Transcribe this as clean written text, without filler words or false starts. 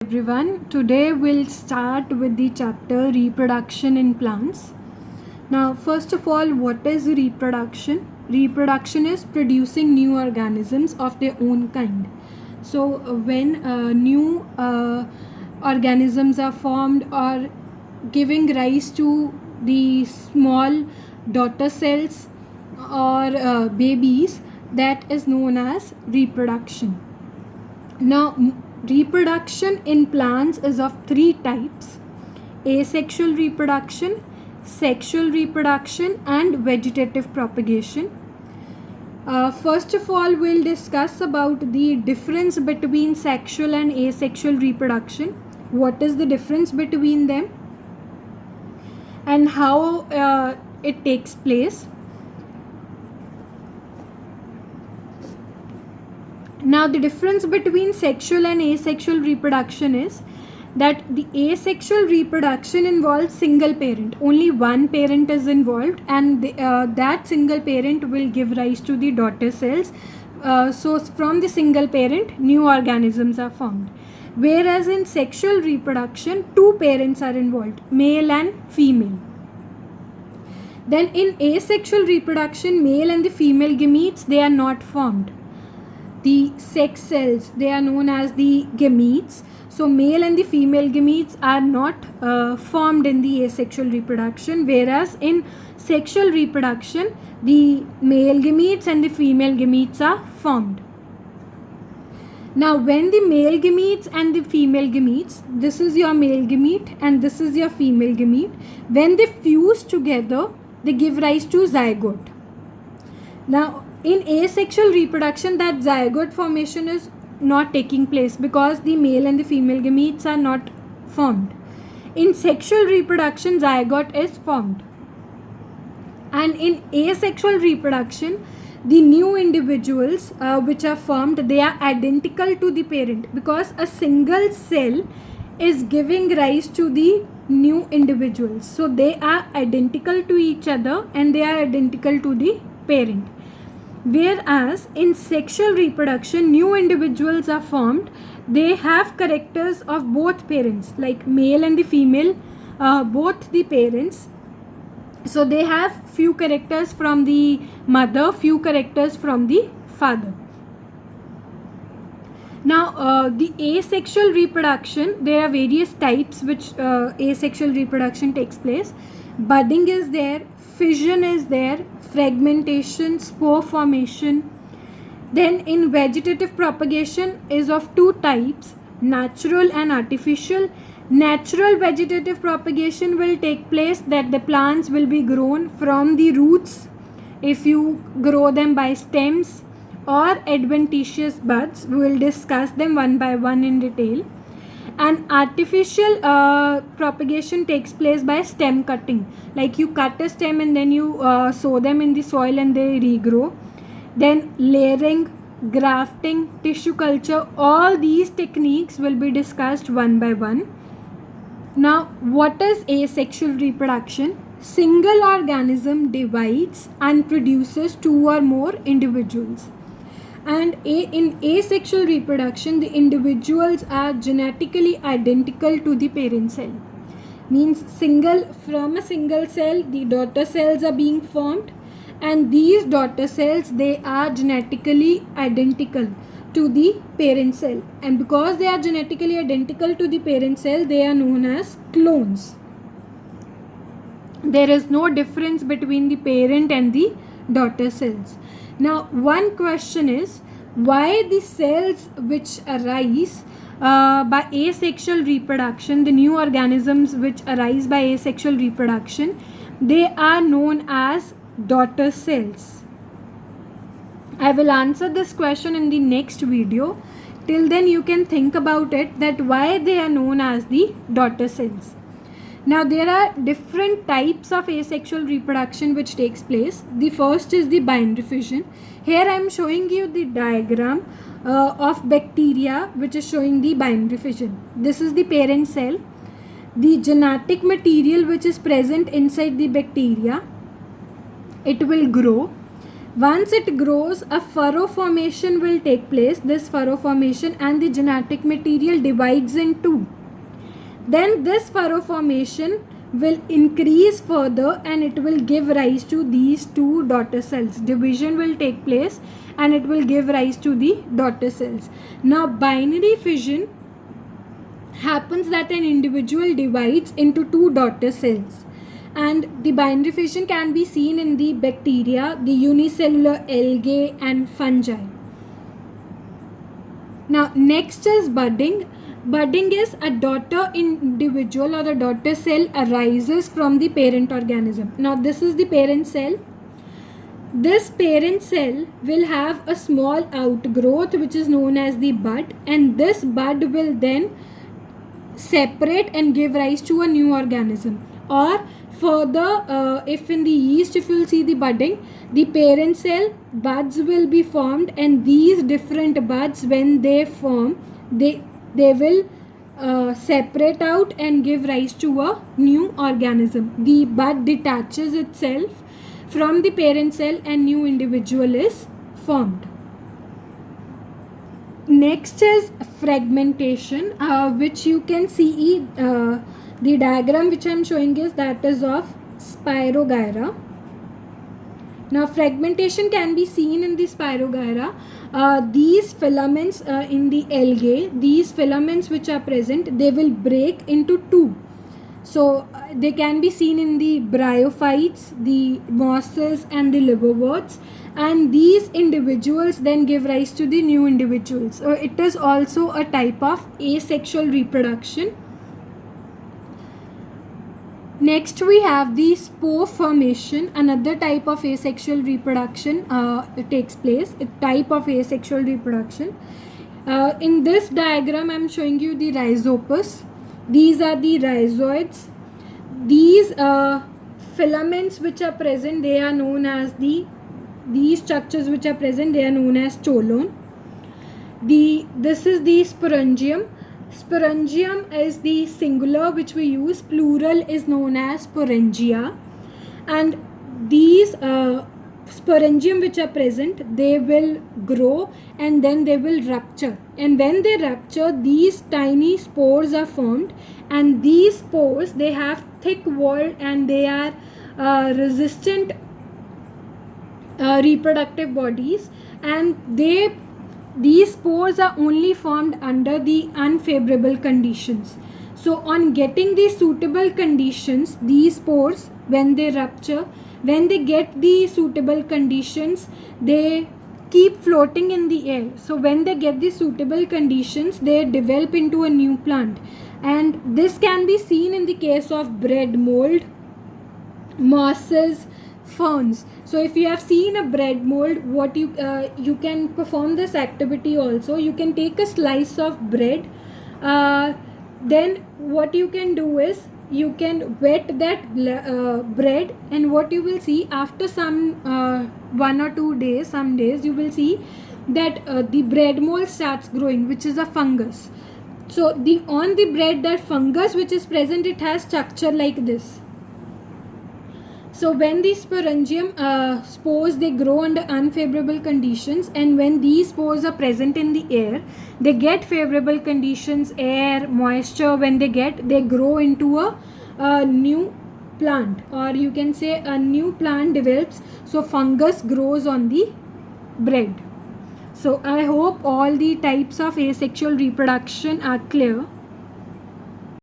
Everyone. Today we'll start with the chapter reproduction in plants. Now, first of all, what is reproduction? Reproduction is producing new organisms of their own kind. So, when new organisms are formed or giving rise to the small daughter cells or babies, that is known as reproduction. Now, reproduction in plants is of three types: asexual reproduction, sexual reproduction, and vegetative propagation. First of all, we'll discuss about the difference between sexual and asexual reproduction. What is the difference between them and how it takes place? Now, the difference between sexual and asexual reproduction is that the asexual reproduction involves single parent. Only one parent is involved, and that single parent will give rise to the daughter cells. So, from the single parent, new organisms are formed. Whereas in sexual reproduction, two parents are involved, male and female. Then in asexual reproduction, male and the female gametes, they are not formed. The sex cells, they are known as the gametes. So male and the female gametes are not formed in the asexual reproduction, whereas in sexual reproduction the male gametes and the female gametes are formed. Now, when the male gametes and the female gametes, this is your male gamete and this is your female gamete, when they fuse together, they give rise to zygote. Now, in asexual reproduction, that zygote formation is not taking place because the male and the female gametes are not formed. In sexual reproduction, zygote is formed. And in asexual reproduction, the new individuals which are formed, they are identical to the parent, because a single cell is giving rise to the new individuals. So they are identical to each other and they are identical to the parent. Whereas in sexual reproduction, new individuals are formed. They have characters of both parents, like male and the female, both the parents. So they have few characters from the mother, few characters from the father. Now, the asexual reproduction, there are various types which asexual reproduction takes place. Budding is there, fission is there, fragmentation, spore formation. Then in vegetative propagation is of two types, natural and artificial. Natural vegetative propagation will take place that the plants will be grown from the roots if you grow them by stems or adventitious buds. We will discuss them one by one in detail. And artificial propagation takes place by stem cutting, like you cut a stem and then you sow them in the soil and they regrow. Then layering, grafting, tissue culture, all these techniques will be discussed one by one. Now, what is asexual reproduction? Single organism divides and produces two or more individuals. And in asexual reproduction, the individuals are genetically identical to the parent cell. Means from a single cell, the daughter cells are being formed, and these daughter cells, they are genetically identical to the parent cell. And because they are genetically identical to the parent cell, they are known as clones. There is no difference between the parent and the daughter cells. Now, one question is, why the cells which arise by asexual reproduction, the new organisms which arise by asexual reproduction, they are known as daughter cells? I will answer this question in the next video. Till then, you can think about it, that why they are known as the daughter cells. Now, there are different types of asexual reproduction which takes place. The first is the binary fission. Here I am showing you the diagram of bacteria which is showing the binary fission. This is the parent cell. The genetic material which is present inside the bacteria, it will grow. Once it grows, a furrow formation will take place, this furrow formation, and the genetic material divides in two. Then this furrow formation will increase further and it will give rise to these two daughter cells. Division will take place and it will give rise to the daughter cells. Now binary fission happens that an individual divides into two daughter cells, and the binary fission can be seen in the bacteria, the unicellular algae and fungi. Now next is budding. Budding is a daughter individual or a daughter cell arises from the parent organism. Now this is the parent cell. This parent cell will have a small outgrowth which is known as the bud, and this bud will then separate and give rise to a new organism. Or further, if in the yeast, if you will see the budding, the parent cell buds will be formed, and these different buds, when they form, they will separate out and give rise to a new organism. The bud detaches itself from the parent cell and new individual is formed. Next is fragmentation, which you can see the diagram which I am showing is that is of Spirogyra. Now fragmentation can be seen in the Spirogyra. These filaments in the algae, these filaments which are present, they will break into two. So they can be seen in the bryophytes, the mosses and the liverworts, and these individuals then give rise to the new individuals. So it is also a type of asexual reproduction. Next we have the spore formation, another type of asexual reproduction takes place, a type of asexual reproduction. In this diagram I am showing you the rhizopus. These are the rhizoids. These filaments which are present, they are known as these structures which are present, they are known as cholon. This is the sporangium. Sporangium is the singular which we use, plural is known as sporangia, and these sporangium which are present, they will grow and then they will rupture, and when they rupture, these tiny spores are formed, and these spores, they have thick wall and they are resistant reproductive bodies, and these spores are only formed under the unfavorable conditions. So on getting the suitable conditions, these spores, when they rupture, when they get the suitable conditions, they keep floating in the air. So when they get the suitable conditions, they develop into a new plant, and this can be seen in the case of bread mold, mosses, ferns. So if you have seen a bread mold, what you can perform this activity also. You can take a slice of bread, then what you can do is you can wet that bread, and what you will see after some 1 or 2 days, some days, you will see that the bread mold starts growing, which is a fungus. So on the bread, that fungus which is present, it has structure like this. So when these sporangium spores, they grow under unfavorable conditions, and when these spores are present in the air, they get favorable conditions, air, moisture. When they grow into a new plant, or you can say a new plant develops. So fungus grows on the bread. So I hope all the types of asexual reproduction are clear.